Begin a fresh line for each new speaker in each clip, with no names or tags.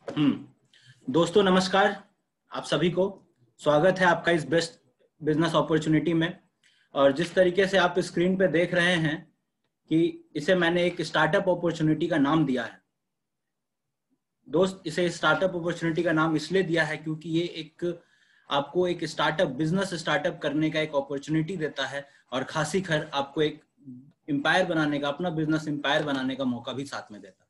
दोस्तों नमस्कार। आप सभी को स्वागत है आपका इस बेस्ट बिजनेस अपॉर्चुनिटी में। और जिस तरीके से आप स्क्रीन पे देख रहे हैं कि इसे मैंने एक स्टार्टअप अपॉर्चुनिटी का नाम दिया है। दोस्त, इसे स्टार्टअप अपॉर्चुनिटी का नाम इसलिए दिया है क्योंकि ये आपको एक बिजनेस स्टार्टअप करने का एक अपॉर्चुनिटी देता है और खासी खर आपको एक एम्पायर बनाने का, अपना बिजनेस एम्पायर बनाने का मौका भी साथ में देता है।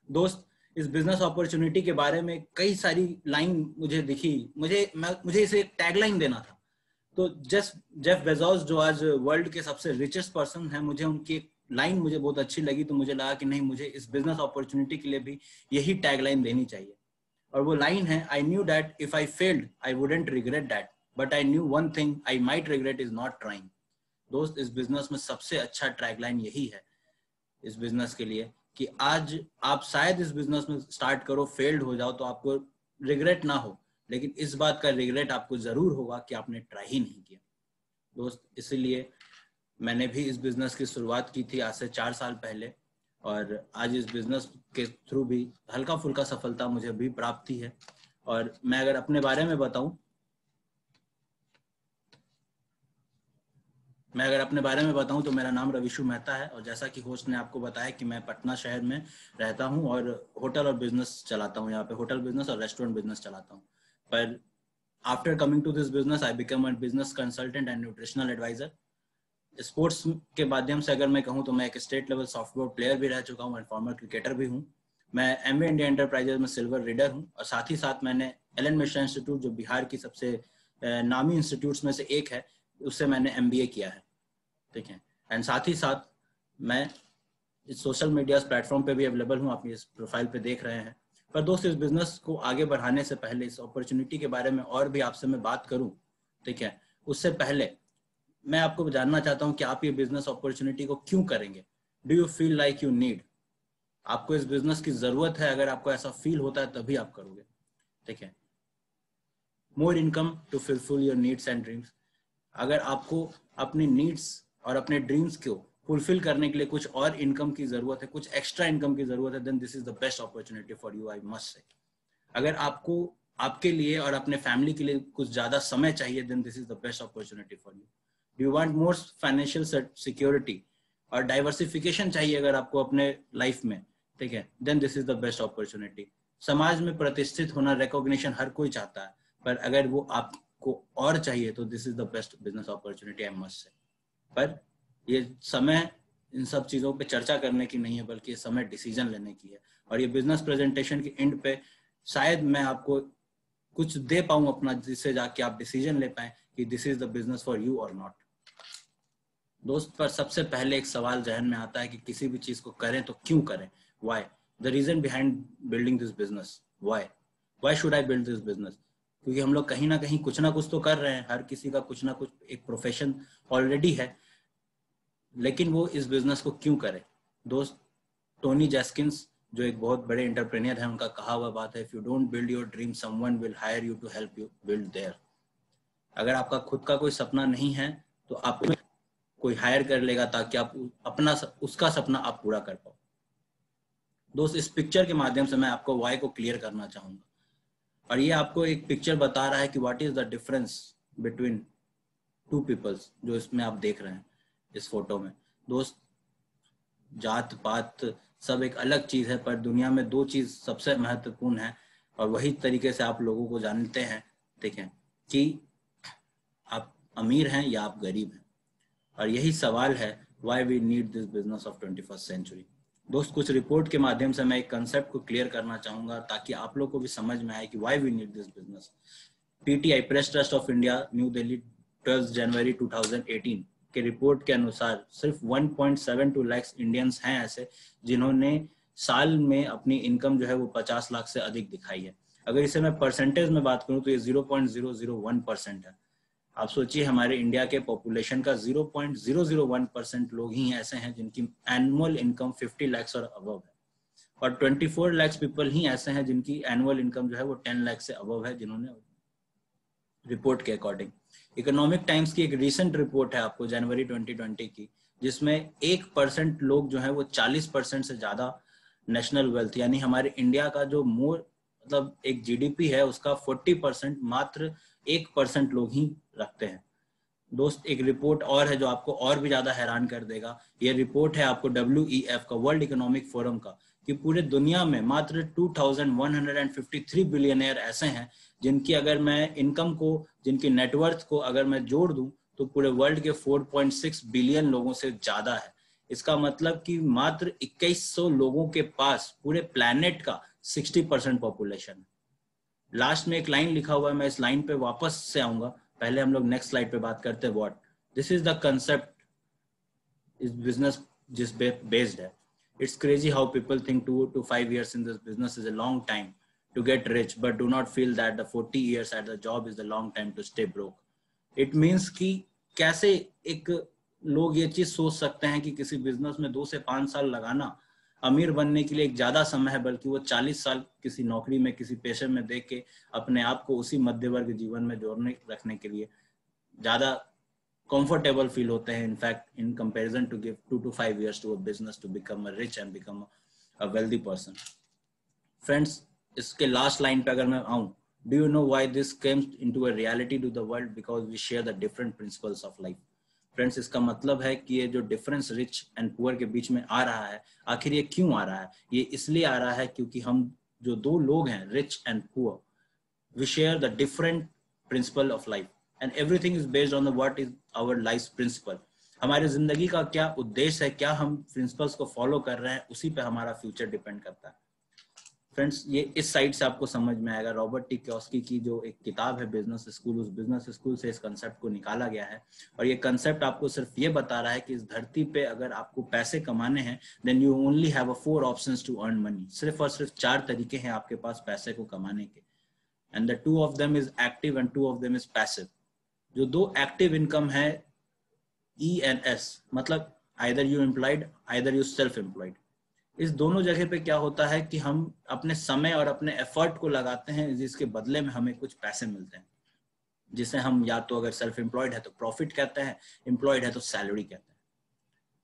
दोस्त, इस बिजनेस अपॉर्चुनिटी के बारे में कई सारी लाइन मुझे दिखी। मुझे इसे एक टैगलाइन देना था। तो जेफ बेजोस जो आज वर्ल्ड के सबसे रिचेस्ट पर्सन है, मुझे उनकी एक लाइन मुझे बहुत अच्छी लगी। तो मुझे लगा कि नहीं, मुझे इस बिजनेस अपॉर्चुनिटी के लिए भी यही टैगलाइन देनी चाहिए। और वो लाइन है, I knew that if I failed I wouldn't regret that, but I knew one thing I might regret is not trying. दोस्त, इस बिजनेस में सबसे अच्छा टैगलाइन यही है इस बिजनेस के लिए कि आज आप शायद इस बिजनेस में स्टार्ट करो, फेल्ड हो जाओ तो आपको रिग्रेट ना हो, लेकिन इस बात का रिग्रेट आपको जरूर होगा कि आपने ट्राई ही नहीं किया। दोस्त, इसीलिए मैंने भी इस बिजनेस की शुरुआत की थी आज से 4 साल पहले, और आज इस बिजनेस के थ्रू भी हल्का फुल्का सफलता मुझे भी प्राप्ति है। और मैं अगर अपने बारे में बताऊं तो मेरा नाम रविशु मेहता है। और जैसा कि होस्ट ने आपको बताया कि मैं पटना शहर में रहता हूं और होटल और बिजनेस चलाता हूं। यहाँ पे होटल बिजनेस और रेस्टोरेंट बिजनेस चलाता हूं। पर after coming to this business I become a business consultant and nutritional adviser. Sports के माध्यम से अगर मैं कहूँ तो मैं एक स्टेट लेवल सॉफ्टबॉल प्लेयर भी रह चुका हूँ और फॉर्मर क्रिकेटर भी हूँ। मैं एमवे इंडिया एंटरप्राइजेज में सिल्वर रीडर हूँ और साथ ही साथ मैंने एलन मिश्रा इंस्टीट्यूट, जो बिहार की सबसे नामी इंस्टीट्यूट्स में से एक है, उससे मैंने MBA किया है। ठीक है। एंड साथ ही साथ मैं इस सोशल मीडिया प्लेटफॉर्म पे भी अवेलेबल हूँ, आप इस प्रोफाइल पे देख रहे हैं। पर दोस्त, इस बिजनेस को आगे बढ़ाने से पहले, इस अपॉर्चुनिटी के बारे में और भी आपसे मैं बात करूं, ठीक है, उससे पहले मैं आपको जानना चाहता हूं कि आप ये बिजनेस अपॉर्चुनिटी को क्यों करेंगे। Do you feel like you need, आपको इस बिजनेस की जरूरत है? अगर आपको ऐसा फील होता है तभी आप करोगे। ठीक है। More income to fulfil your needs and dreams, अगर आपको अपनी नीड्स और अपने ड्रीम्स को फुलफिल करने के लिए कुछ और इनकम की जरूरत है, कुछ एक्स्ट्रा इनकम की जरूरत है, then this is the best opportunity for you, I must say. अगर आपको आपके लिए और अपने फैमिली के लिए कुछ ज्यादा समय चाहिए, then this is the best opportunity for you. Do you want more financial security और डाइवर्सिफिकेशन चाहिए अगर आपको अपने लाइफ में, ठीक है, then this is the best opportunity. समाज में प्रतिष्ठित होना, रिकॉग्निशन हर कोई चाहता है, पर अगर वो आपको और चाहिए तो this is the best business opportunity, I must से। पर ये समय इन सब चीजों पे चर्चा करने की नहीं है, बल्कि ये समय डिसीजन लेने की है। और ये बिजनेस प्रेजेंटेशन की एंड पे शायद मैं आपको कुछ दे पाऊं अपना, जिससे जाके आप डिसीजन ले पाए कि this is the business for you और नॉट। दोस्त, पर सबसे पहले एक सवाल जहन में आता है कि किसी भी चीज को करें तो क्यों करें, why, the reason behind building this business, why should I build this business. क्योंकि हम लोग कहीं ना कहीं कुछ ना कुछ तो कर रहे हैं, हर किसी का कुछ ना कुछ एक प्रोफेशन ऑलरेडी है, लेकिन वो इस बिजनेस को क्यों करे। दोस्त, टोनी जैस्किंस जो एक बहुत बड़े एंटरप्रेन्योर हैं, उनका कहा हुआ बात है, if you don't build your dream someone will hire you to help you build their. अगर आपका खुद का कोई सपना नहीं है तो आप कोई हायर कर लेगा ताकि आप अपना उसका सपना आप पूरा कर पाओ। दोस्त, इस पिक्चर के माध्यम से मैं आपको वाई को क्लियर करना चाहूंगा। और ये आपको एक पिक्चर बता रहा है कि what is the difference between two peoples, जो इसमें आप देख रहे हैं इस फोटो में। दोस्त, जात पात सब एक अलग चीज है, पर दुनिया में दो चीज सबसे महत्वपूर्ण है, और वही तरीके से आप लोगों को जानते हैं, ठीक है, कि आप अमीर हैं या आप गरीब हैं। और यही सवाल है, why we need this business of 21st century. दोस्त, कुछ रिपोर्ट के माध्यम से मैं एक कंसेप्ट को क्लियर करना चाहूंगा ताकि आप लोग को भी समझ में आए कि why we need this business. PTI, Press Trust of India, New Delhi, 12 जनवरी 2018 के रिपोर्ट के अनुसार सिर्फ 1.72 लाख इंडियंस हैं ऐसे जिन्होंने साल में अपनी इनकम जो है वो 50 लाख से अधिक दिखाई है। अगर इसे मैं परसेंटेज में बात करूं तो ये 0.001% है। आप सोचिए, हमारे इंडिया के पॉपुलेशन का 0.001% लोग ही ऐसे हैं जिनकी एनुअल इनकम 50 लाख और अबव है, और 24 लाख पीपल ही ऐसे हैं जिनकी एनुअल इनकम जो है वो 10 लाख से अबव है, जिन्होंने रिपोर्ट के अकॉर्डिंग। इकोनॉमिक टाइम्स की एक रिसेंट रिपोर्ट है आपको जनवरी 2020 की, जिसमें 1% लोग जो है वो 40% से ज्यादा नेशनल वेल्थ, यानी हमारे इंडिया का जो मतलब एक जीडीपी है उसका 40% मात्र 1% लोग ही रखते हैं। दोस्त एक रिपोर्ट और है जो आपको और भी ज्यादा हैरान कर देगा। ये रिपोर्ट है आपको WEF का, वर्ल्ड इकोनॉमिक फोरम का, कि पूरे दुनिया में मात्र 2153 बिलियनियर ऐसे हैं जिनकी अगर मैं इनकम को, जिनकी नेटवर्थ को अगर मैं जोड़ दूं तो पूरे वर्ल्ड के 4.6 बिलियन लोगों से ज्यादा है। इसका मतलब कि मात्र 2100 लोगों के पास पूरे प्लैनेट का 60% पॉपुलेशन। लास्ट में एक लाइन लिखा हुआ है, मैं इस लाइन पे वापस से आऊंगा, पहले हम लोग नेक्स्ट स्लाइड पे बात करते हैं। What this is the concept इस बिजनेस जिस बेस्ड है। It's crazy how people think 2 to 5 years in this business is a long time to get rich, but do not feel that the 40 years at the job is the long time to stay broke. It means कि कैसे एक लोग ये चीज सोच सकते हैं कि किसी बिजनेस में 2 से 5 साल लगाना अमीर बनने के लिए एक ज्यादा समय है, बल्कि वो 40 साल किसी नौकरी में, किसी पेशे में दे के अपने आप को उसी मध्य वर्ग जीवन में जोड़ने रखने के लिए ज्यादा comfortable फील होते हैं, in fact in comparison to give 2 to 5 years to a business to become a rich and become a wealthy person. Friends, इसके लास्ट लाइन पे अगर मैं आऊं, do you know why this comes into a reality to the world? Because we share the different principles of life. Friends, इसका मतलब है कि ये जो डिफरेंस रिच एंड पुअर के बीच में आ रहा है, आखिर ये क्यों आ रहा है? ये इसलिए आ रहा है क्योंकि हम जो दो लोग हैं, rich and poor, we share the different principle of life and everything is based on the what is our life's principle. हमारी जिंदगी का क्या उद्देश्य है, क्या हम प्रिंसिपल्स को फॉलो कर रहे हैं, उसी पे हमारा फ्यूचर डिपेंड करता है। फ्रेंड्स, ये इस साइड से आपको समझ में आएगा। रॉबर्ट टी कियोस्की की जो एक किताब है बिजनेस स्कूल, उस बिजनेस स्कूल से इस कंसेप्ट को निकाला गया है। और ये कंसेप्ट आपको सिर्फ ये बता रहा है कि इस धरती पे अगर आपको पैसे कमाने हैं, then you only have a 4 options to earn money. सिर्फ और सिर्फ 4 तरीके हैं आपके पास पैसे को कमाने के, and the 2 of them is active and 2 of them is passive. जो 2 active income है, E and S, मतलब either you employed, either you self employed। इस दोनों जगह पे क्या होता है कि हम अपने समय और अपने एफर्ट को लगाते हैं, जिसके बदले में हमें कुछ पैसे मिलते हैं, जिसे हम या तो अगर सेल्फ एम्प्लॉयड है तो प्रॉफिट कहते हैं, एम्प्लॉयड है तो सैलरी कहते हैं।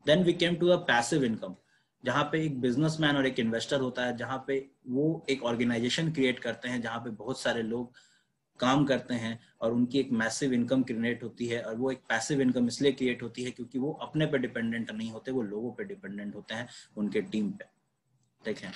Then we came to a passive income, जहाँ पे एक बिजनेसमैन और एक इन्वेस्टर होता है, जहाँ पे वो एक ऑर्गेनाइजेशन क्रिएट करते हैं, जहाँ पे बहुत सारे लोग काम करते हैं और उनकी एक मैसिव इनकम क्रिएट होती है। और वो एक पैसिव इनकम इसलिए क्रिएट होती है क्योंकि वो अपने पे डिपेंडेंट नहीं होते, वो लोगों पे डिपेंडेंट होते हैं, उनके टीम पे। देखें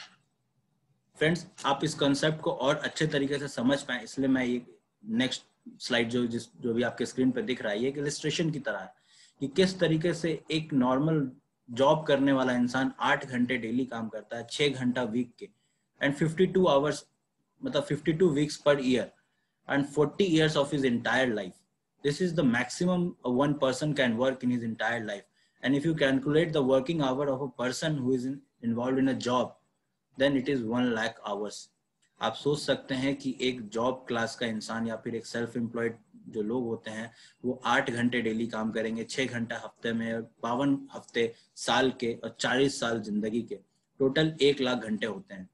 फ्रेंड्स, आप इस कंसेप्ट को और अच्छे तरीके से समझ पाए, इसलिए मैं ये नेक्स्ट स्लाइड जो भी आपके स्क्रीन पे दिख रहा है, ये एक इलस्ट्रेशन की तरह है कि किस तरीके से एक नॉर्मल जॉब करने वाला इंसान 8 घंटे डेली काम करता है, 6 घंटा वीक के, एंड 52 आवर्स, मतलब 52 weeks per year, and 40 years of his entire life. This is the maximum one person can work in his entire life. And if you calculate the working hour of a person who is involved in a job, then it is 1 lakh hours. आप सोच सकते हैं कि एक job class का इंसान या फिर एक सेल्फ एम्प्लॉयड जो लोग होते हैं, वो 8 घंटे डेली काम करेंगे, 6 घंटा हफ्ते में, 52 हफ्ते साल के, और 40 साल जिंदगी के, टोटल 1 लाख घंटे होते हैं।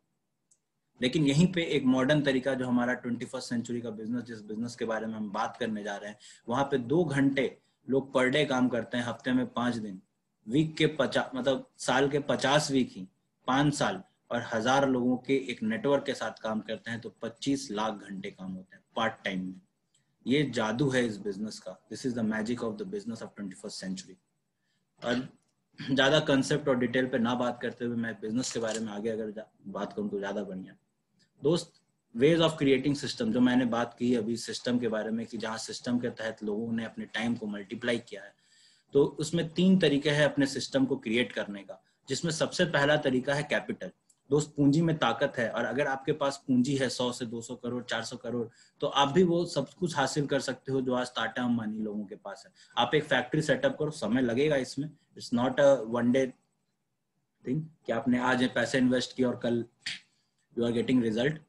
लेकिन यहीं पे एक मॉडर्न तरीका, जो हमारा 21st सेंचुरी का बिजनेस, जिस बिजनेस के बारे में हम बात करने जा रहे हैं, वहां पे 2 घंटे लोग पर डे काम करते हैं, हफ्ते में 5 दिन, वीक के 50, मतलब साल के 50 वीक ही 5 साल, और 1000 लोगों के एक नेटवर्क के साथ काम करते हैं, तो 25 लाख घंटे काम होते हैं पार्ट टाइम में। ये जादू है इस बिजनेस का। This is the magic of the business of 21st century. और ज्यादा कंसेप्ट और डिटेल पे ना बात करते हुए मैं बिजनेस के बारे में आगे अगर बात करूं तो ज्यादा बढ़िया। दोस्त, वेज ऑफ क्रिएटिंग सिस्टम, जो मैंने बात की अभी सिस्टम के बारे में, कि जहाँ सिस्टम के तहत लोगों ने अपने टाइम को मल्टीप्लाई किया है, तो उसमें 3 तरीके हैं अपने सिस्टम को क्रिएट करने का, जिसमें सबसे पहला तरीका है कैपिटल। दोस्त, पूंजी में ताकत है, और अगर आपके पास पूंजी है 100 से 200 करोड़, 400 करोड़, तो आप भी वो सब कुछ हासिल कर सकते हो जो आज टाटा अंबानी लोगों के पास है। आप एक फैक्ट्री सेटअप करो, समय लगेगा इसमें, it's not a one day thing कि आपने आज पैसे इन्वेस्ट किया और कल यू आर गेटिंग रिजल्ट।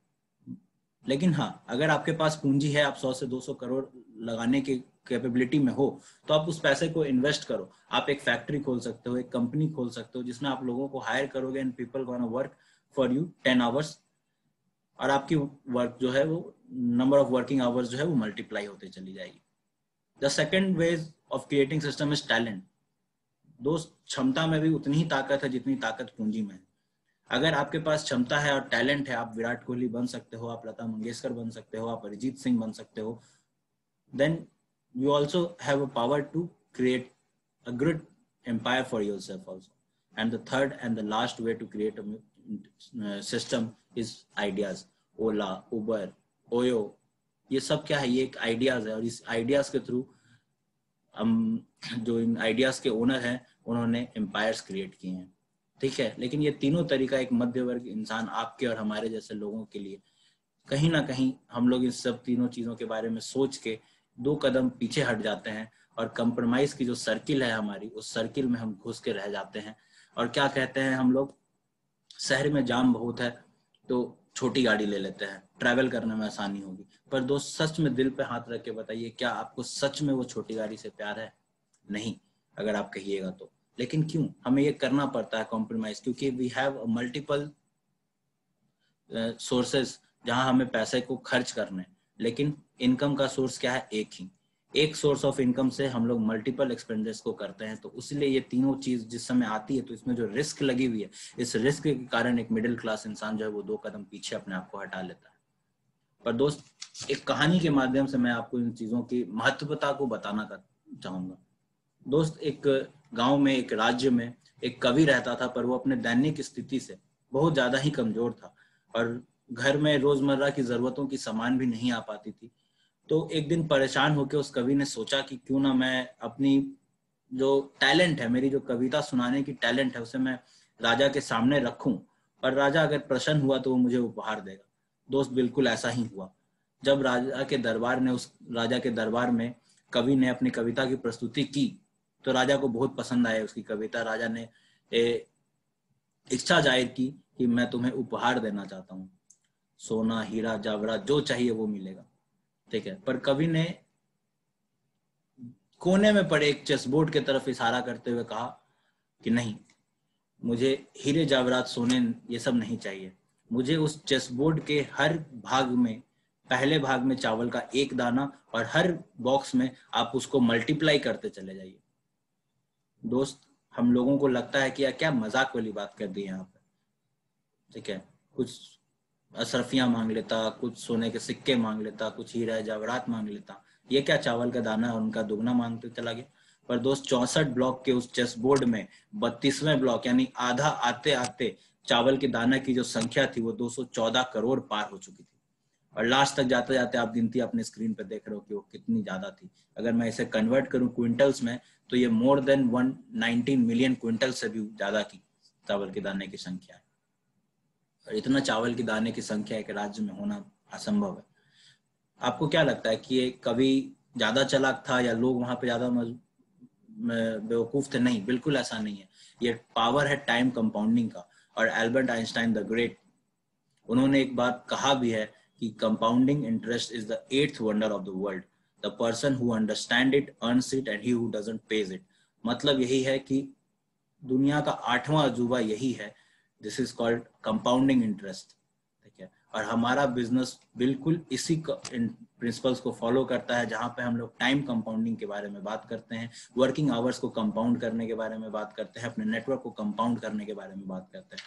लेकिन हाँ, अगर आपके पास पूंजी है, आप 100 से 200 करोड़ लगाने की कैपेबिलिटी में हो, तो आप उस पैसे को इन्वेस्ट करो। आप एक फैक्ट्री खोल सकते हो, एक कंपनी खोल सकते हो, जिसमें आप लोगों को हायर करोगे and people gonna work for you 10 hours, और आपकी वर्क जो है वो, नंबर ऑफ वर्किंग आवर्स जो है वो मल्टीप्लाई होते चली जाएगी। The second ways of creating system is talent. दोस्त, क्षमता में भी उतनी ही ताकत है जितनी ताकत पूंजी में है। अगर आपके पास क्षमता है और टैलेंट है, आप विराट कोहली बन सकते हो, आप लता मंगेशकर बन सकते हो, आप अरिजीत सिंह बन सकते हो, then you also have a power to create a good empire for yourself also. And the third and the last way to create a system is ideas. Ola, Uber, Oyo, ये सब क्या है, ये एक आइडियाज है, और इस ideas के थ्रू हम जो इन आइडियाज के ओनर हैं उन्होंने एम्पायर्स क्रिएट किए हैं, ठीक है। लेकिन ये तीनों तरीका एक मध्य वर्ग इंसान, आपके और हमारे जैसे लोगों के लिए कहीं ना कहीं हम लोग इस सब तीनों चीजों के बारे में सोच के 2 कदम पीछे हट जाते हैं, और कंप्रोमाइज की जो सर्किल है हमारी, उस सर्किल में हम घुस के रह जाते हैं। और क्या कहते हैं हम लोग, शहर में जाम बहुत है तो छोटी गाड़ी ले लेते हैं, ट्रैवल करने में आसानी होगी। पर दोस्त सच में दिल पे हाथ रख के बताइए, क्या आपको सच में वो छोटी गाड़ी से प्यार है? नहीं, अगर आप कहिएगा तो। लेकिन क्यों हमें ये करना पड़ता है कॉम्प्रोमाइज? क्योंकि वी हैव मल्टीपल सोर्सेज जहां हमें पैसे को खर्च करने, लेकिन इनकम का सोर्स क्या है? एक ही, एक सोर्स ऑफ इनकम से हम लोग मल्टीपल एक्सपेंसेस को करते हैं। तो इसलिए ये तीनों चीज जिस समय आती है तो इसमें जो रिस्क लगी हुई है, इस रिस्क के कारण एक मिडिल क्लास इंसान जो है वो 2 कदम पीछे अपने आप को हटा लेता है। पर दोस्त, एक कहानी के माध्यम से मैं आपको इन चीजों की महत्वता को बताना चाहूंगा। दोस्त, एक गांव में, एक राज्य में एक कवि रहता था, पर वो अपने दैनिक स्थिति से बहुत ज्यादा ही कमजोर था, और घर में रोजमर्रा की जरूरतों की सामान भी नहीं आ पाती थी। तो एक दिन परेशान होकर उस कवि ने सोचा कि क्यों ना मैं अपनी जो टैलेंट है, मेरी जो कविता सुनाने की टैलेंट है, उसे मैं राजा के सामने रखूं, और राजा अगर प्रसन्न हुआ तो वो मुझे उपहार देगा। दोस्त, बिल्कुल ऐसा ही हुआ। जब राजा के दरबार में कवि ने अपनी कविता की प्रस्तुति की तो राजा को बहुत पसंद आया उसकी कविता। राजा ने इच्छा जाहिर की कि मैं तुम्हें उपहार देना चाहता हूँ, सोना, हीरा, जवाहरात, जो चाहिए वो मिलेगा, ठीक है। पर कवि ने कोने में पड़े एक चेसबोर्ड की तरफ इशारा करते हुए कहा कि नहीं, मुझे हीरे, जवाहरात, सोने ये सब नहीं चाहिए। मुझे उस चेसबोर्ड के हर भाग में, पहले भाग में चावल का 1 दाना, और हर बॉक्स में आप उसको मल्टीप्लाई करते चले जाइए। दोस्त, हम लोगों को लगता है कि यार क्या मजाक वाली बात कर दी यहाँ पे, ठीक है। कुछ अशरफियां मांग लेता, कुछ सोने के सिक्के मांग लेता, कुछ हीरा जवाहरात मांग लेता, ये क्या चावल का दाना है, उनका दुगना मांगते चला गया। पर दोस्त, 64 ब्लॉक के उस चेस बोर्ड में 32वें ब्लॉक यानी आधा आते आते चावल के दाना की जो संख्या थी वो 214 करोड़ पार हो चुकी थी। और लास्ट तक जाते जाते आप गिनती अपने स्क्रीन पे देख रहे हो कि वो कितनी ज्यादा थी। अगर मैं इसे कन्वर्ट करूं क्विंटल्स में तो ये मोर देन 119 मिलियन क्विंटल से भी ज्यादा की चावल के दाने की संख्या है। और इतना चावल के दाने की संख्या एक राज्य में होना असंभव है। आपको क्या लगता है कि ये कवि ज्यादा चालाक था या लोग वहां पे ज्यादा बेवकूफ थे? नहीं, बिल्कुल ऐसा नहीं है। ये पावर है टाइम कंपाउंडिंग का। और एल्बर्ट आइंस्टाइन द ग्रेट, उन्होंने एक बात कहा भी है कि compounding interest is the 8th wonder of the world. The person who understand it earns it and he who doesn't page it. मतलब यही है कि दुनिया का 8वां अजूबा यही है, this is called compounding interest, ठीक है। और हमारा बिजनेस बिल्कुल इसी प्रिंसिपल्स को फॉलो करता है, जहां पे हम लोग टाइम कंपाउंडिंग के बारे में बात करते हैं, वर्किंग आवर्स को कंपाउंड करने के बारे में बात करते हैं, अपने नेटवर्क को कंपाउंड करने के बारे में बात करते हैं।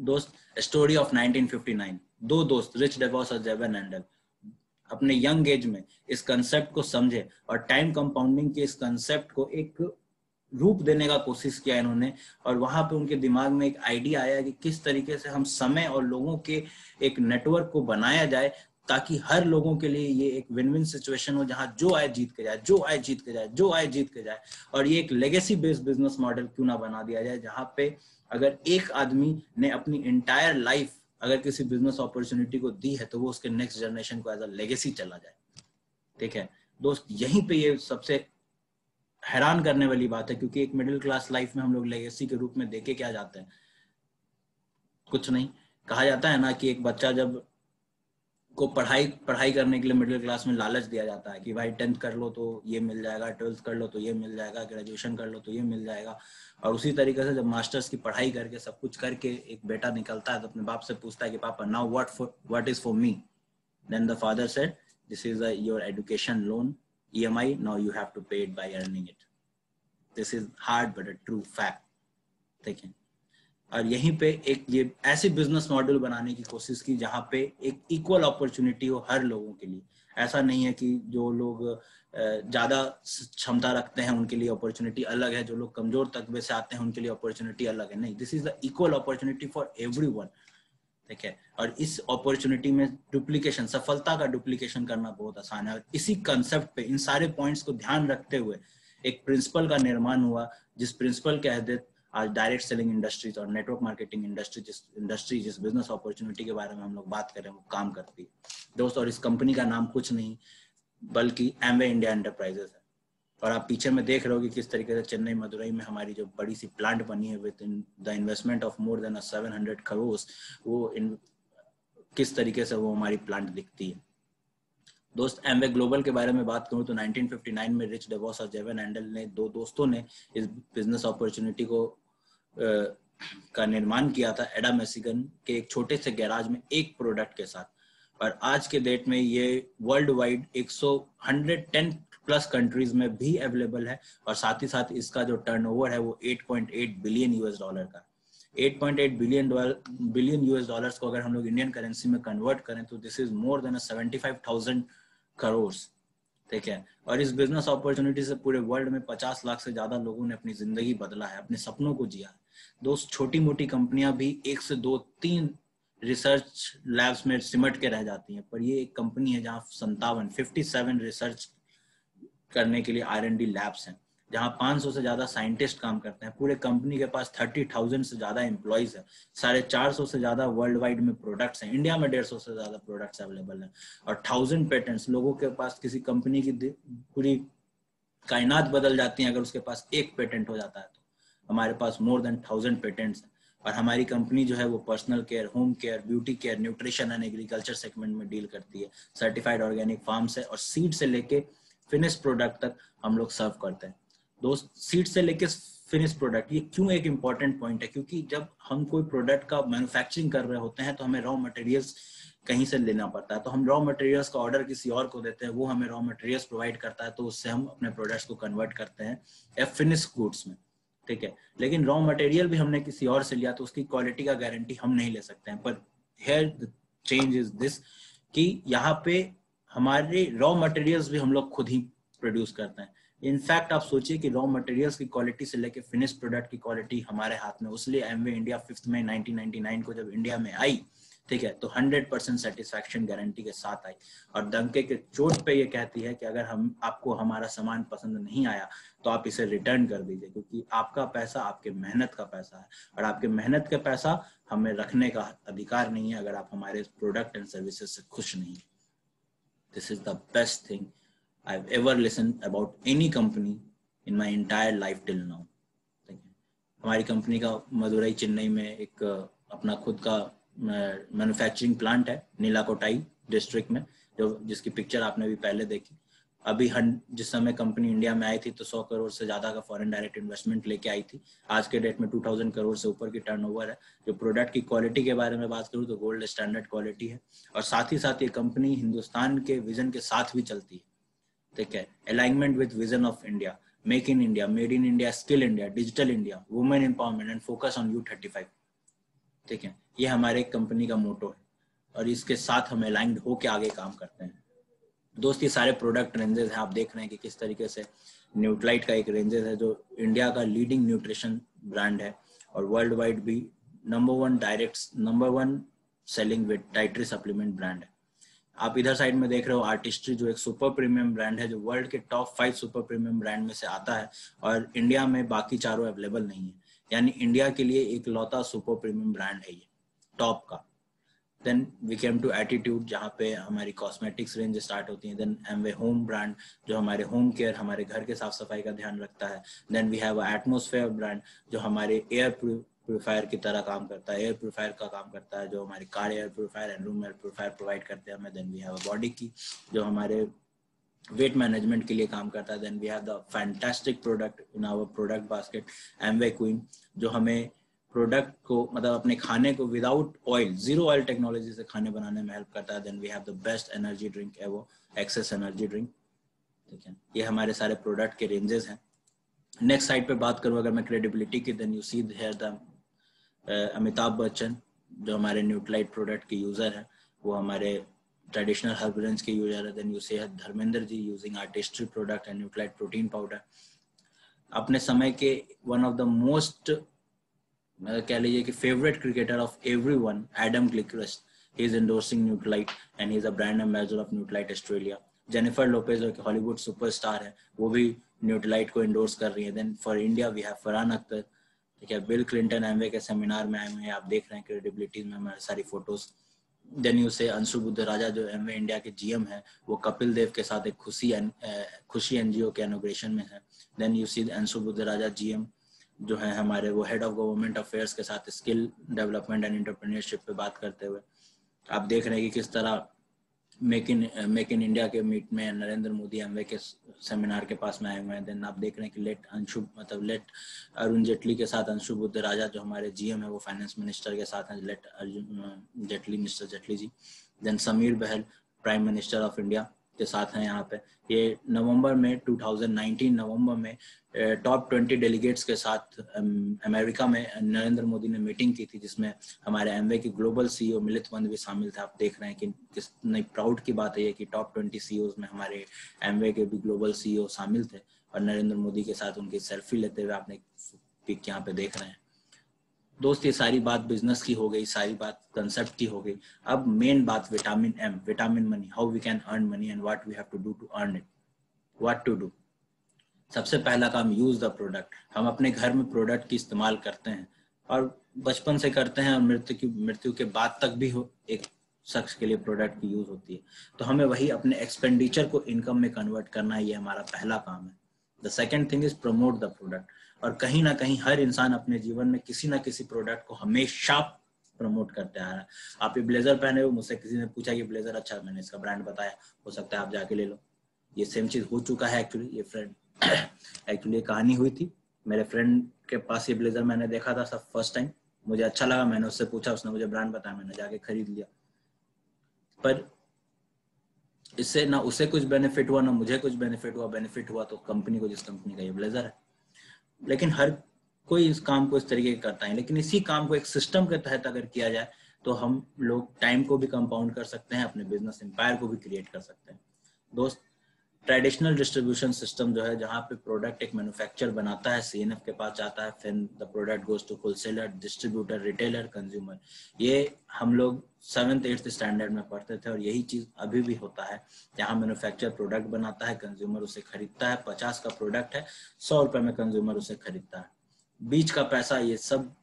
दोस्त, स्टोरी ऑफ 1959, 2 दोस्त रिच डेवॉस और जेवन एंडल अपने यंग एज में इस कंसेप्ट को समझे और टाइम कंपाउंडिंग के इस कंसेप्ट को एक रूप देने का कोशिश किया इन्होंने। और वहां पे उनके दिमाग में एक आइडिया आया कि किस तरीके से हम समय और लोगों के एक नेटवर्क को बनाया जाए, ताकि हर लोगों के लिए ये एक विन विन सिचुएशन हो, जहां जो आए जीत के जाए, जो आए जीत के जाए, जो आए जीत के जाए। और ये एक लेगेसी बेस्ड बिजनेस मॉडल क्यों ना बना दिया जाए, जहां पे अगर एक आदमी ने अपनी इंटायर लाइफ अगर किसी बिजनेस अपॉर्चुनिटी को दी है तो वो उसके नेक्स्ट जनरेशन को एज अ लेगेसी चला जाए, ठीक है। दोस्त, यहीं पे ये सबसे हैरान करने वाली बात है, क्योंकि एक मिडिल क्लास लाइफ में हम लोग लेगेसी के रूप में देखे क्या जाते हैं? कुछ नहीं। कहा जाता है ना कि एक बच्चा जब को पढ़ाई करने के लिए मिडिल क्लास में लालच दिया जाता है कि भाई 10th कर लो तो ये मिल जाएगा, 12th कर लो तो ये मिल जाएगा, ग्रेजुएशन कर लो तो ये मिल जाएगा। और उसी तरीके से जब मास्टर्स की पढ़ाई करके सब कुछ करके एक बेटा निकलता है तो अपने बाप से पूछता है कि papa now what is for me? Then the father said, this is your education loan EMI, now you have to pay it by earning it. This is hard but a true fact, ठीक है। और यहीं पे एक ये ऐसी business model बनाने की कोशिश की जहाँ पे एक इक्वल अपॉर्चुनिटी हो हर लोगों के लिए। ऐसा नहीं है कि जो लोग ज्यादा क्षमता रखते हैं उनके लिए अपॉर्चुनिटी अलग है, जो लोग कमजोर तबके से आते हैं उनके लिए अपॉर्चुनिटी अलग है। नहीं, this is the equal opportunity for everyone. ठीक है, और इस अपॉर्चुनिटी में डुप्लीकेशन, सफलता का डुप्लीकेशन करना बहुत आसान है। और इसी कंसेप्ट पे, इन सारे पॉइंट्स को ध्यान रखते हुए एक प्रिंसिपल का निर्माण हुआ, जिस प्रिंसिपल के तहत आज डायरेक्ट सेलिंग इंडस्ट्रीज और नेटवर्क मार्केटिंग इंडस्ट्री जिस बिजनेस अपॉर्चुनिटी के बारे में हम लोग बात कर रहे हैं वो काम करती है दोस्त। और इस कंपनी का नाम कुछ नहीं बल्कि एमवे इंडिया एंटरप्राइजेस है। और आप पीछे में देख रहे हो कि किस तरीके से चेन्नई मदुरई में हमारी जो बड़ी सी प्लांट बनी है with in the investment of more than 700 crore, वो किस तरीके से वो हमारी प्लांट दिखती है दोस्त। एमवे ग्लोबल के बारे में बात करूं तो 1959 में रिच डेवॉस और जेवन एंडल ने, दो दोस्तों ने इस बिजनेस अपॉर्चुनिटी को का निर्माण किया था एडा मिशिगन के एक छोटे से गैराज में एक प्रोडक्ट के साथ। और आज के डेट में ये वर्ल्ड वाइड 110 प्लस कंट्रीज में भी अवेलेबल है। और साथ ही साथ इसका जो टर्नओवर है वो 8.8 बिलियन यूएस डॉलर का। 8.8 बिलियन यूएस डॉलर्स को अगर हम लोग इंडियन करेंसी में कन्वर्ट करें तो this is more than 75,000 crore. ठीक है, और इस बिजनेस अपॉर्चुनिटी से पूरे वर्ल्ड में 50 लाख से ज्यादा लोगों ने अपनी जिंदगी बदला है, अपने सपनों को जिया है दोस्त। छोटी मोटी कंपनियां भी 1 से 2, 3 रिसर्च लैब्स में सिमट के रह जाती हैं, पर ये एक कंपनी है जहां 57 रिसर्च करने के लिए R&D लैब्स हैं, जहां 500 से ज्यादा साइंटिस्ट काम करते हैं। पूरे कंपनी के पास 30,000 से ज्यादा एम्प्लॉइज है, 450 से ज्यादा वर्ल्ड वाइड में प्रोडक्ट्स हैं, इंडिया में 150 से ज्यादा प्रोडक्ट्स अवेलेबल हैं, और 1000 पेटेंट्स। लोगों के पास, किसी कंपनी की पूरी कायनात बदल जाती है अगर उसके पास एक पेटेंट हो जाता है, तो हमारे पास मोर देन 1000 पेटेंट्स हैं। और हमारी कंपनी जो है वो personal care, home care, beauty care, nutrition and agriculture segment में डील करती है। सर्टिफाइड ऑर्गेनिक फार्म से और सीड से लेके फिनिश प्रोडक्ट तक हम लोग सर्व करते हैं दोस्त। सीड से लेके फिनिश प्रोडक्ट, ये क्यों एक इंपॉर्टेंट पॉइंट है? क्योंकि जब हम कोई प्रोडक्ट का मैन्युफैक्चरिंग कर रहे होते हैं तो हमें रॉ मटेरियल्स कहीं से लेना पड़ता है, तो हम रॉ मटेरियल्स का ऑर्डर किसी और को देते हैं, वो हमें रॉ मटेरियल्स प्रोवाइड करता है, तो उससे हम अपने प्रोडक्ट्स को कन्वर्ट करते हैं फिनिश गुड्स में। ठीक है, लेकिन रॉ मटेरियल भी हमने किसी और से लिया तो उसकी क्वालिटी का गारंटी हम नहीं ले सकते हैं। पर here the change is this कि यहाँ पे हमारे रॉ मटेरियल्स भी हम लोग खुद ही प्रोड्यूस करते हैं। इनफैक्ट आप सोचिए कि रॉ मटेरियल्स की क्वालिटी से लेके फिनिश प्रोडक्ट की क्वालिटी हमारे हाथ में। इसलिए एमवे इंडिया 5 मई 1999 को जब इंडिया में आई, ठीक है, तो 100% सेटिस्फैक्शन गारंटी के साथ आई, और डंके के चोट पे ये कहती है कि अगर आपको हमारा सामान पसंद नहीं आया तो आप इसे रिटर्न कर दीजिए, क्योंकि आपका पैसा आपके मेहनत का पैसा है, और आपके मेहनत का पैसा हमें रखने का अधिकार नहीं है अगर आप हमारे प्रोडक्ट एंड सर्विसेज से खुश नहीं। This is the best thing I've ever listened about any company in my entire life till now. हमारी कंपनी का मदुरई चेन्नई में एक अपना खुद का मैन्युफैक्चरिंग प्लांट है, नीलाकोटाई डिस्ट्रिक्ट में, जो जिसकी पिक्चर आपने भी पहले देखी। अभी जिस समय कंपनी इंडिया में आई थी तो 100 करोड़ से ज्यादा का फॉरेन डायरेक्ट इन्वेस्टमेंट लेके आई थी। आज के डेट में 2000 करोड़ से ऊपर की टर्नओवर है। जो प्रोडक्ट की क्वालिटी के बारे में बात करूँ तो गोल्ड स्टैंडर्ड क्वालिटी है, और साथ ही साथ ये कंपनी हिंदुस्तान के विजन के साथ भी चलती है। ठीक है, alignment with vision of India, make in India, made in India, skill India, digital India, women empowerment and focus on U35। ठीक है, ये हमारे कंपनी का मोटो है, और इसके साथ हम अलाइंड होके आगे काम करते हैं दोस्त। ये सारे प्रोडक्ट रेंजेस हैं, आप देख रहे हैं कि किस तरीके से न्यूट्राइट का एक रेंजेस है जो इंडिया का लीडिंग न्यूट्रिशन ब्रांड है, और वर्ल्ड वाइड भी number one selling with dietary supplement brand है। आप इधर साइड में देख रहे हो आर्टिस्ट्री, जो एक सुपर प्रीमियम ब्रांड है, जो वर्ल्ड के टॉप 5 सुपर प्रीमियम ब्रांड में से आता है, और इंडिया में बाकी चारों अवेलेबल नहीं है, यानी इंडिया के लिए एक लौता सुपर प्रीमियम ब्रांड है ये टॉप का। Then we came to attitude, जहाँ पे हमारी कॉस्मेटिक्स रेंज स्टार्ट होती है। देन एमवे होम ब्रांड, जो हमारे होम केयर, हमारे घर के साफ सफाई का ध्यान रखता है। Then we have Atmosphere brand, जो हमारे एयर प्योरीफायर की तरह काम करता है, एयर प्योरीफायर का काम करता है, जो हमारी car air purifier and room air purifier provide करते हैं हमें। देन वी हैव बॉडी की, जो हमारे वेट मैनेजमेंट के लिए काम करता है। Then we have the fantastic product in our product basket, Amway Queen, जो हमें प्रोडक्ट को, मतलब अपने खाने को विदाउट ऑयल, 0 ऑयल टेक्नोलॉजी से खाने बनाने में हेल्प करता है। Then we have the best energy drink एवो, एक्सेस एनर्जी ड्रिंक। ठीक है, ये हमारे सारे प्रोडक्ट के रेंजेस हैं। नेक्स्ट साइड पे बात करूं अगर मैं क्रेडिबिलिटी की, then you see here the Amitabh Bachchan जो हमारे न्यूट्रालाइट प्रोडक्ट के यूजर हैं, वो हमारे ट्रेडिशनल हर्बल के यूजर है। Then you say Dharmendra ji using Artistry product and Nutrilite protein powder. अपने समय के वन ऑफ द मोस्ट कह लीजिए कि favourite cricketer of everyone, Adam Gilchrist, he is endorsing Nutrilite and he is a brand ambassador of Nutrilite Australia. Jennifer Lopez जो कि Hollywood superstar है, वो भी न्यूट्रालाइट को एंडोर्स कर रही है। Then for India we have Farhan Akhtar, ठीक है, बिल क्लिंटन एमवे के सेमिनार में आए हुए हैं, आप देख रहे हैं क्रेडिबिलिटीज में हमारी सारी फोटोज। देन यू से अंशु बुद्धराजा जो एमवे इंडिया के जीएम है, वो कपिल देव के साथ एक खुशी एनजीओ के इनॉग्रेशन में है। Then you see Anshu Budhraja GM जो है हमारे, वो हेड ऑफ गवर्नमेंट अफेयर्स के साथ स्किल डेवलपमेंट एंड एंटरप्रेन्योरशिप पे बात करते हुए। आप देख रहे हैं कि किस तरह मेक इन इंडिया के मीट में नरेंद्र मोदी एमवे के सेमिनार के पास में आए हुए हैं। देन आप देख रहे हैं कि लेट अरुण जेटली के साथ अंशु बुद्धराजा जो हमारे जीएम है, वो फाइनेंस मिनिस्टर के साथ हैं, late Arun Jaitley, mister Jaitley ji. Then Sameer Behl prime minister of India के साथ हैं यहाँ पे। ये नवंबर में 2019 नवंबर में टॉप 20 डेलीगेट्स के साथ अमेरिका में नरेंद्र मोदी ने मीटिंग की थी, जिसमें हमारे एमवे के ग्लोबल सीईओ मिलित वंद भी शामिल थे। आप देख रहे हैं कि कितनी प्राउड की बात है कि टॉप 20 सीईओज में हमारे एमवे के भी ग्लोबल सीईओ शामिल थे और नरेंद्र मोदी के साथ उनकी सेल्फी लेते हुए आपने पिक यहाँ पे देख रहे हैं। दोस्त, ये सारी बात बिजनेस की हो गई, सारी बात कंसेप्ट की हो गई। अब मेन बात vitamin M, vitamin money, how we can earn money and what we have to do to earn it, what to do. सबसे पहला काम, यूज द प्रोडक्ट। हम अपने घर में प्रोडक्ट की इस्तेमाल करते हैं और बचपन से करते हैं और मृत्यु के बाद तक भी एक शख्स के लिए प्रोडक्ट की यूज होती है। तो हमें वही अपने एक्सपेंडिचर को इनकम में कन्वर्ट करना है, ये हमारा पहला काम है। The second thing is promote the product. और कहीं ना कहीं हर इंसान अपने जीवन में किसी ना किसी प्रोडक्ट को हमेशा प्रमोट करते आ रहा है। आप ये ब्लेजर पहने हो, मुझसे किसी ने पूछा कि ब्लेजर अच्छा, मैंने इसका ब्रांड बताया, हो सकता है आप जाके ले लो। ये सेम चीज हो चुका है एक्चुअली। ये फ्रेंड एक्चुअली कहानी हुई थी, मेरे फ्रेंड के पास ये ब्लेजर मैंने देखा था सब फर्स्ट टाइम, मुझे अच्छा लगा, मैंने उससे पूछा, उसने मुझे ब्रांड बताया, मैंने जाके खरीद लिया। पर इससे ना उसे कुछ बेनिफिट हुआ ना मुझे कुछ बेनिफिट हुआ तो कंपनी को, जिस कंपनी का ये ब्लेजर है। लेकिन हर कोई इस काम को इस तरीके से करता है, लेकिन इसी काम को एक सिस्टम के तहत अगर किया जाए तो हम लोग टाइम को भी कंपाउंड कर सकते हैं, अपने बिजनेस एम्पायर को भी क्रिएट कर सकते हैं। दोस्त, ट्रेडिशनल डिस्ट्रीब्यूशन सिस्टम जो है, जहाँ पे प्रोडक्ट एक मैन्युफैक्चर बनाता है, सीएनएफ के पास जाता है, फिर the product goes to wholesaler, distributor, retailer, consumer. ये हम लोग 7th 8th स्टैंडर्ड में पढ़ते थे और यही चीज अभी भी होता है। जहाँ मैन्युफैक्चर प्रोडक्ट बनाता है, कंज्यूमर उसे खरीदता है, 50 का प्रोडक्ट है, 100 रुपए में कंज्यूमर उसे खरीदता है। बीच का पैसा ये सब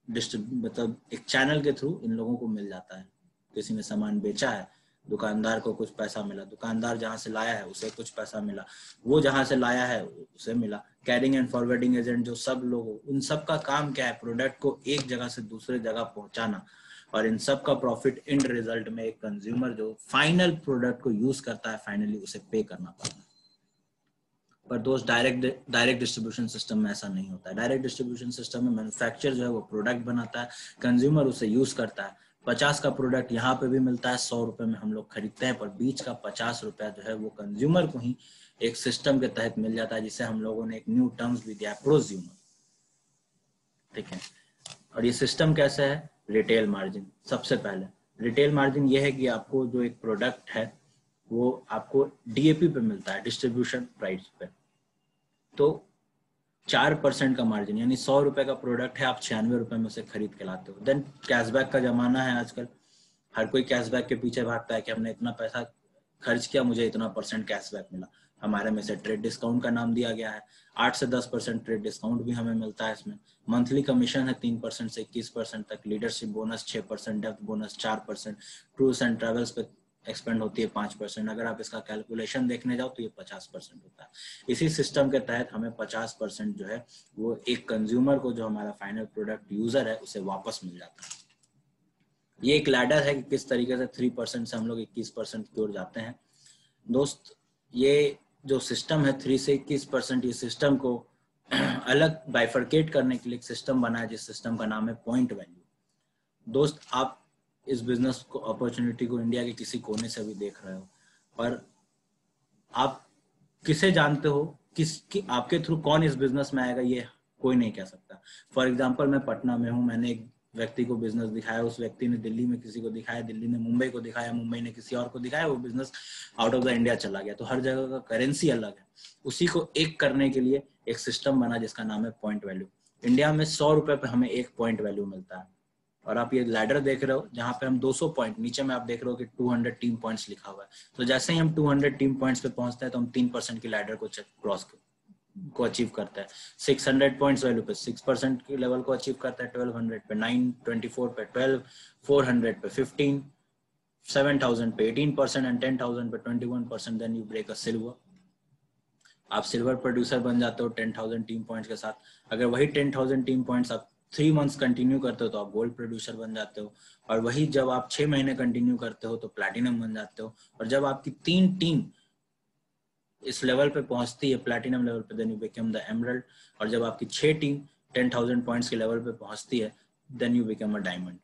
मतलब एक चैनल के थ्रू इन लोगों को मिल जाता है। किसी ने सामान बेचा है, दुकानदार को कुछ पैसा मिला, दुकानदार जहां से लाया है उसे कुछ पैसा मिला, वो जहां से लाया है उसे मिला। कैरिंग एंड फॉरवर्डिंग एजेंट जो सब लोग, उन सब का काम क्या है, प्रोडक्ट को एक जगह से दूसरे जगह पहुंचाना। और इन सब का प्रॉफिट एंड रिजल्ट में एक कंज्यूमर जो फाइनल प्रोडक्ट को यूज करता है, फाइनली उसे पे करना पड़ता है। पर दोस्त, डायरेक्ट डिस्ट्रीब्यूशन सिस्टम में ऐसा नहीं होता है। डायरेक्ट डिस्ट्रीब्यूशन सिस्टम में मैन्युफैक्चर जो है वो प्रोडक्ट बनाता है, कंज्यूमर उसे यूज करता है। 50 का प्रोडक्ट यहाँ पे भी मिलता है, 100 रुपए में हम लोग खरीदते हैं, पर बीच का 50 रुपया जो है वो कंज्यूमर को ही एक सिस्टम के तहत मिल जाता है, जिसे हम लोगों ने एक न्यू टर्म्स भी दिया, प्रोज्यूमर। ठीक है, और ये सिस्टम कैसे है? Retail margin. सबसे पहले रिटेल मार्जिन ये है कि आपको जो एक प्रोडक्ट है वो आपको डीएपी पे मिलता है, डिस्ट्रीब्यूशन प्राइस पे। तो 4% का मार्जिन, यानी 100 रुपए का प्रोडक्ट है, आप 96 रुपए में उसे खरीद के लाते हो। देन कैशबैक का जमाना है आजकल, हर कोई कैशबैक के पीछे भागता है कि हमने इतना पैसा खर्च किया, मुझे इतना % कैशबैक मिला। हमारे में से ट्रेड डिस्काउंट का नाम दिया गया है, 8 से 10% ट्रेड डिस्काउंट भी हमें मिलता है इसमें। मंथली कमीशन है 3% से 21% तक, leadership bonus 6%, depth bonus 4%, tours and travels पे एक्सपेंड होती है 5%। अगर आप इसका कैलकुलेशन देखने जाओ तो ये 50% होता है। इसी सिस्टम के तहत हमें 50% जो है वो एक कंज्यूमर को, जो हमारा फाइनल प्रोडक्ट यूजर है, उसे वापस मिल जाता है। ये एक लैडर है कि किस तरीके से 3% से हम लोग 21% की ओर जाते हैं। दोस्त, ये जो सिस्टम है 3 से 21%, ये सिस्टम को अलग बाइफरकेट करने के लिए एक सिस्टम बना है, जिस सिस्टम का नाम है पॉइंट वैल्यू। दोस्त, आप इस बिजनेस को, अपॉर्चुनिटी को इंडिया के किसी कोने से भी देख रहे हो, पर आप किसे जानते हो, आपके थ्रू कौन इस बिजनेस में आएगा, ये कोई नहीं कह सकता। फॉर एग्जाम्पल, मैं पटना में हूँ, मैंने एक व्यक्ति को बिजनेस दिखाया, उस व्यक्ति ने दिल्ली में किसी को दिखाया, दिल्ली ने मुंबई को दिखाया, मुंबई ने किसी और को दिखाया, वो business out of the India चला गया। तो हर जगह का करेंसी अलग है, उसी को एक करने के लिए एक सिस्टम बना जिसका नाम है पॉइंट वैल्यू। इंडिया में 100 रुपए पे हमें 1 पॉइंट वैल्यू मिलता है। और आप ये लैडर देख रहे हो जहाँ पे हम 200 पॉइंट, नीचे में आप देख रहे हो कि 200 टीम पॉइंट्स लिखा हुआ है। तो जैसे ही हम 200 टीम पॉइंट्स पे पहुंचते हैं तो हम 3% की लैडर को क्रॉस को अचीव करता है। 600 पॉइंट्स वैल्यू पे 6% की लेवल को अचीव करता है, 1200 पे 924 पे 12, 400 पे 15, 7000 पे 18% एंड 10,000 पे 21%। Then you break a silver. आप सिल्वर प्रोड्यूसर बन जाते हो 10,000 टीम पॉइंट्स के साथ। अगर वही 10,000 टीम पॉइंट्स आप 3 मंथ्स कंटिन्यू करते हो तो आप गोल्ड प्रोड्यूसर बन जाते हो। और वही जब आप 6 महीने कंटिन्यू करते हो तो प्लैटिनम बन जाते हो। और जब आपकी 3 टीम इस लेवल पे पहुंचती है प्लैटिनम लेवल पे, then you become the emerald. और जब आपकी 6 टीम 10,000 पॉइंट्स के लेवल पे पहुंचती है, then you become a diamond.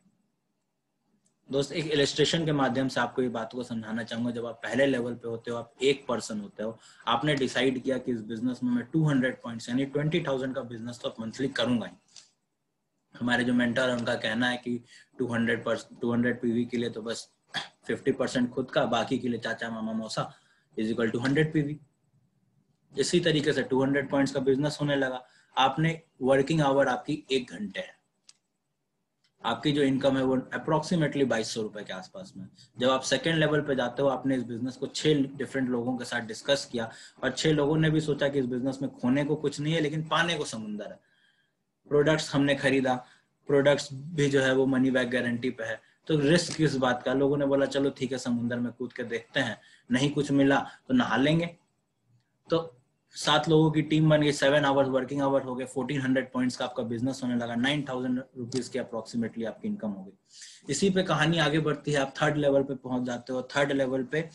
दोस्त, एक इलस्ट्रेशन के माध्यम से आपको ये बात को समझाना चाहूंगा। जब आप पहले लेवल पे होते हो, आप एक पर्सन होते हो, आपने डिसाइड किया कि इस बिजनेस में मैं 200 पॉइंट्स यानी 20,000 का बिजनेस तो मंथली करूंगा ही। हमारे जो मेंटर है उनका कहना है कि 200 पीवी के लिए तो बस 50% खुद का, बाकी के लिए चाचा मामा मौसा इज इक्वल टू 100 पीवी। इसी तरीके से 200 पॉइंट्स का बिजनेस होने लगा। आपने वर्किंग आवर आपकी 1 घंटे है, आपकी जो इनकम है वो अप्रोक्सीमेटली 2200 रुपए के आसपास में। जब आप सेकेंड लेवल पे जाते हो, आपने इस बिजनेस को 6 डिफरेंट लोगों के साथ डिस्कस किया और 6 लोगों ने भी सोचा कि इस बिजनेस में खोने को कुछ नहीं है लेकिन पाने को समुंदर है। प्रोडक्ट्स हमने खरीदा, प्रोडक्ट्स भी जो है वो मनी बैक गारंटी पे है, तो रिस्क किस बात का। लोगों ने बोला चलो ठीक है समुंदर में कूद के देखते हैं, नहीं कुछ मिला तो नहा लेंगे। तो 7 लोगों की टीम बन गई, 7 आवर्स वर्किंग आवर हो गए, 1400 पॉइंट्स का आपका बिजनेस होने लगा, 9,000 रुपीज की अप्रोक्सीमेटली आपकी इनकम हो गई। इसी पे कहानी आगे बढ़ती है, आप थर्ड लेवल पे पहुंच जाते हो। थर्ड लेवल पे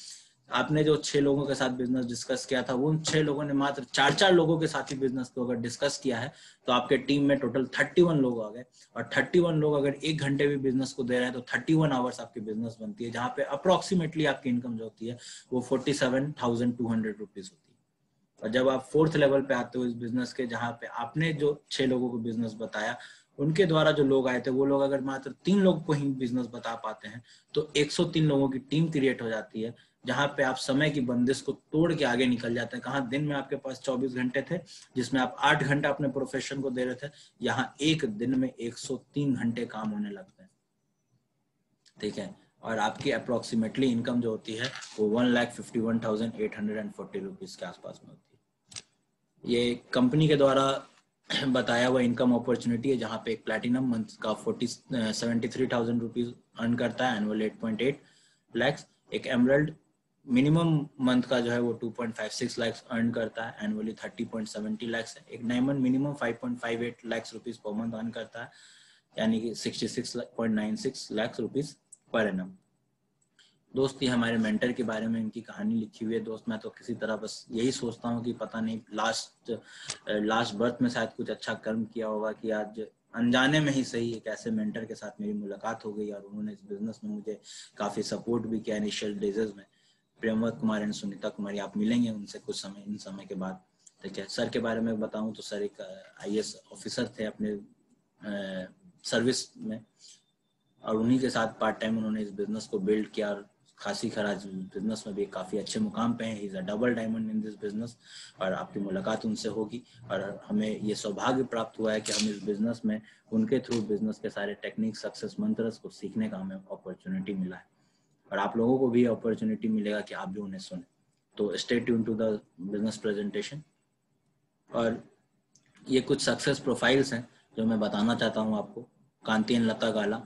आपने जो 6 लोगों के साथ बिजनेस डिस्कस किया था, वो 6 लोगों ने मात्र 4 लोगों के साथ ही बिजनेस को अगर डिस्कस किया है तो आपके टीम में टोटल 31 लोग आ गए। और 31 लोग अगर 1 घंटे भी बिजनेस को दे रहे हैं तो 31 आवर्स आपकी बिजनेस बनती है, जहां पे अप्रोक्सीमेटली आपकी इनकम जो होती है वो 47,200 रुपीज होती है। और जब आप 4th लेवल पे आते हो इस बिजनेस के, जहां पे आपने जो 6 लोगों को बिजनेस बताया, उनके द्वारा जो लोग आए थे वो लोग अगर मात्र 3 लोग को ही बिजनेस बता पाते हैं तो 103 लोगों की टीम क्रिएट हो जाती है, जहां पे आप समय की बंदिश को तोड़ के आगे निकल जाते हैं। कहाँ दिन में आपके पास 24 घंटे थे जिसमें आप 8 घंटा अपने प्रोफेशन को दे रहे थे, यहाँ एक दिन में 103 घंटे काम होने लगते हैं। ठीक है, और आपकी अप्रोक्सीमेटली इनकम जो होती है वो 1,51,840 रुपीज के आसपास में होती है। ये कंपनी के द्वारा बताया हुआ इनकम अपॉर्चुनिटी है, जहां पे एक प्लैटिनम मंथ का 73,000 रुपीज अर्न करता है, एनुअल 8.8 लैक्स। एक एमरल्ड मिनिमम मंथ का जो है वो 2.56 लैक्स अर्न करता है, एनुअली 30.70 लैक्स है। एक diamond minimum 5.58 lakhs rupees per month earn करता है, यानी कि 66.96 लैक्स रुपीज पर एनम। दोस्त, ये हमारे मेंटर के बारे में इनकी कहानी लिखी हुई है। दोस्त, मैं तो किसी तरह बस यही सोचता हूँ कि पता नहीं लास्ट बर्थ में शायद कुछ अच्छा कर्म किया होगा कि आज अनजाने में ही सही एक ऐसे मेंटर के साथ मेरी मुलाकात हो गई और उन्होंने इस बिजनेस में मुझे काफी सपोर्ट भी किया इनिशियल डेजेस में। प्रेमवत कुमार एंड सुनीता कुमारी, आप मिलेंगे उनसे कुछ समय इन समय के बाद। ठीक है, सर के बारे में बताऊं तो सर एक IAS ऑफिसर थे अपने सर्विस में, और उन्हीं के साथ पार्ट टाइम उन्होंने इस बिजनेस को बिल्ड किया और खासी खराज बिजनेस में भी काफी अच्छे मुकाम पे हैं। Is a double diamond in this business. और आपकी मुलाकात उनसे होगी और हमें ये सौभाग्य प्राप्त हुआ है कि हम इस बिजनेस में उनके थ्रू बिजनेस के सारे टेक्निक सक्सेस मंत्रस को सीखने का हमें अपॉर्चुनिटी मिला है। और आप लोगों को भी अपॉर्चुनिटी मिलेगा कि आप भी उन्हें सुने। तो stay tune to the business presentation. और ये कुछ सक्सेस प्रोफाइल्स हैं जो मैं बताना चाहता हूँ आपको। कांतियन लता गाला,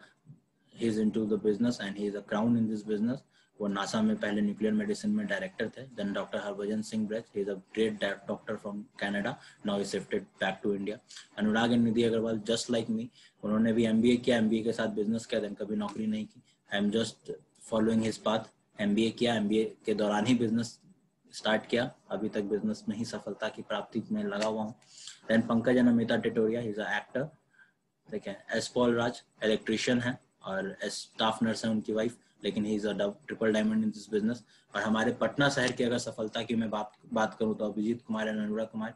he is into the business and he is a crown in this business। वो नासा में पहले न्यूक्लियर मेडिसिन में डायरेक्टर थे। Then doctor Harbhajan Singh Braj, he is a great doctor from Canada, now he shifted back to India। Anurag and Nidhi Agarwal, just like me, उन्होंने भी MBA किया, MBA के साथ बिजनेस किया, देन कभी नौकरी नहीं की। I am just following his path. MBA किया, MBA के दौरान ही बिजनेस स्टार्ट किया, अभी तक बिजनेस में ही सफलता की प्राप्ति में लगा हुआ हूँ। Then Pankaj Amita Titoria, he is a actor. ठीक है, एस पॉल राज इलेक्ट्रिशियन है और स्टाफ नर्स है उनकी वाइफ, लेकिन ही is a triple diamond in this business. और हमारे पटना शहर की अगर सफलता की मैं बात करूं तो Abhijeet Kumar and Anurag Kumar,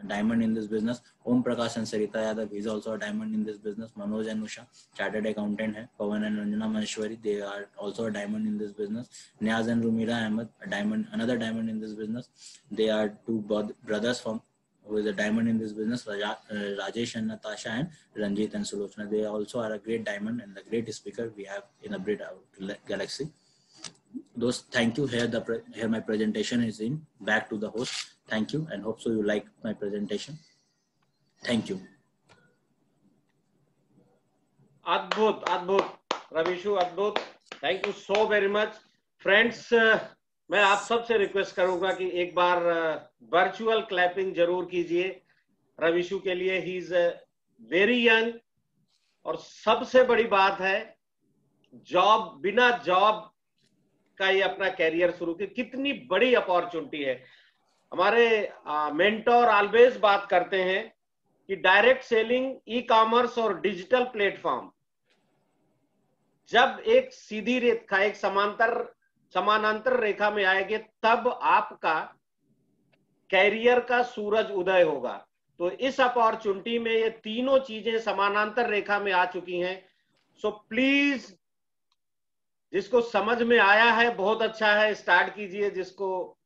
diamond in this business. Om Prakash and Sarita Yadav, he's also a diamond in this business. Manoj and Usha, chartered accountant hai. Pawan and Ranjana Maheshwari, they are also a diamond in this business. Niaz and Rumira Ahmed, a diamond, another diamond in this business. They are two brothers from who is a diamond in this business, Rajesh and Natasha, and Ranjit and Sulochana. They also are a great diamond and a great speaker we have in a great galaxy. Those, thank you. Here my presentation is in. Back to the host. Thank you, and hope so you like my presentation. Thank you.
अद्भुत अद्भुत रविशु, अद्भुत. Thank you so very much. Friends, मैं आप सबसे request करूंगा कि एक बार virtual clapping जरूर कीजिए रविशु के लिए. ही इज वेरी यंग, और सबसे बड़ी बात है जॉब, बिना जॉब का ये अपना कैरियर शुरू किया. कितनी बड़ी अपॉर्चुनिटी है. हमारे मेंटोर ऑलवेज बात करते हैं कि डायरेक्ट सेलिंग, ई कॉमर्स और डिजिटल प्लेटफॉर्म जब एक सीधी रेखा, एक समानांतर रेखा में आएगी, तब आपका कैरियर का सूरज उदय होगा. तो इस अपॉर्चुनिटी में ये तीनों चीजें समानांतर रेखा में आ चुकी हैं. सो प्लीज, जिसको समझ में आया है बहुत अच्छा है, स्टार्ट कीजिए. जिसको